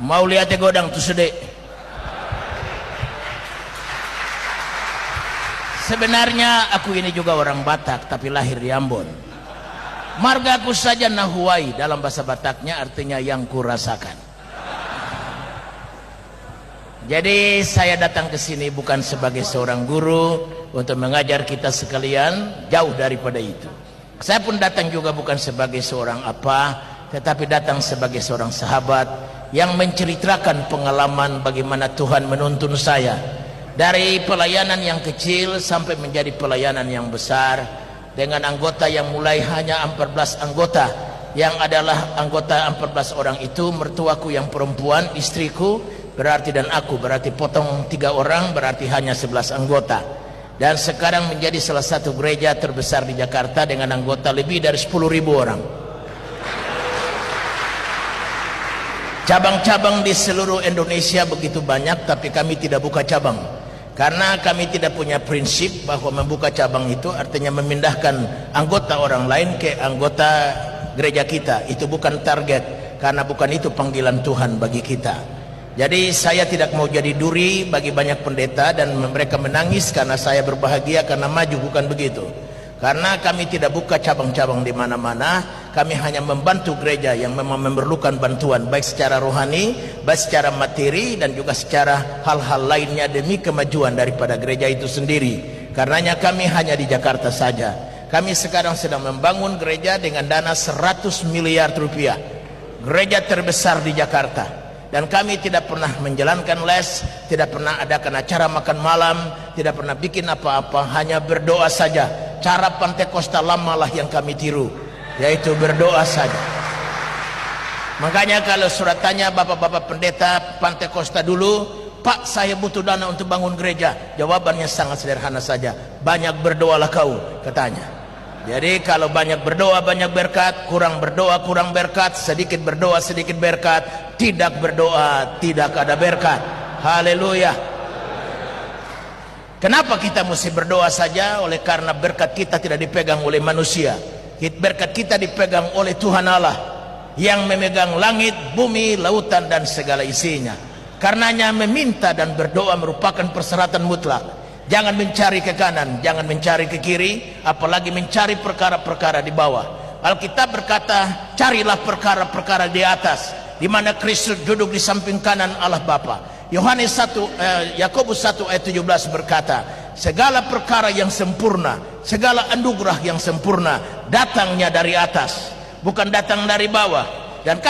Mau lihat godang tu sedek. Sebenarnya aku ini juga orang Batak, tapi lahir di Ambon. Margaku saja nahuai, dalam bahasa Bataknya artinya yang kurasakan. Jadi saya datang ke sini bukan sebagai seorang guru untuk mengajar kita sekalian, jauh daripada itu. Saya pun datang juga bukan sebagai seorang apa, tetapi datang sebagai seorang sahabat yang menceritakan pengalaman bagaimana Tuhan menuntun saya dari pelayanan yang kecil sampai menjadi pelayanan yang besar, dengan anggota yang mulai hanya 14 anggota, yang adalah anggota 14 orang itu mertuaku yang perempuan, istriku berarti, dan aku berarti, potong 3 orang berarti hanya 11 anggota. Dan sekarang menjadi salah satu gereja terbesar di Jakarta dengan anggota lebih dari 10.000 orang. Cabang-cabang di seluruh Indonesia begitu banyak, tapi kami tidak buka cabang karena kami tidak punya prinsip bahwa membuka cabang itu artinya memindahkan anggota orang lain ke anggota gereja kita. Itu bukan target, karena bukan itu panggilan Tuhan bagi kita. Jadi saya tidak mau jadi duri bagi banyak pendeta dan mereka menangis karena saya berbahagia karena maju, bukan begitu. Karena kami tidak buka cabang-cabang di mana-mana, kami hanya membantu gereja yang memang memerlukan bantuan, baik secara rohani, baik secara materi, dan juga secara hal-hal lainnya demi kemajuan daripada gereja itu sendiri. Karenanya kami hanya di Jakarta saja. Kami sekarang sedang membangun gereja dengan dana 100 miliar rupiah. Gereja terbesar di Jakarta. Dan kami tidak pernah menjalankan les, tidak pernah adakan acara makan malam, tidak pernah bikin apa-apa, hanya berdoa saja. Cara Pantekosta lama lah yang kami tiru, yaitu berdoa saja. Makanya kalau surat tanya bapak-bapak pendeta Pantekosta dulu, Pak, saya butuh dana untuk bangun gereja, jawabannya sangat sederhana saja, banyak berdoalah kau, katanya. Jadi kalau banyak berdoa banyak berkat, kurang berdoa kurang berkat, sedikit berdoa sedikit berkat, tidak berdoa tidak ada berkat. Haleluya. Kenapa kita mesti berdoa saja? Oleh karena berkat kita tidak dipegang oleh manusia. Berkat kita dipegang oleh Tuhan Allah yang memegang langit, bumi, lautan dan segala isinya. Karenanya meminta dan berdoa merupakan persyaratan mutlak. Jangan mencari ke kanan, jangan mencari ke kiri, apalagi mencari perkara-perkara di bawah. Alkitab berkata, carilah perkara-perkara di atas, di mana Kristus duduk di samping kanan Allah Bapa. Yakobus 1 ayat 17 berkata, segala perkara yang sempurna, segala anugerah yang sempurna datangnya dari atas, bukan datang dari bawah. Dan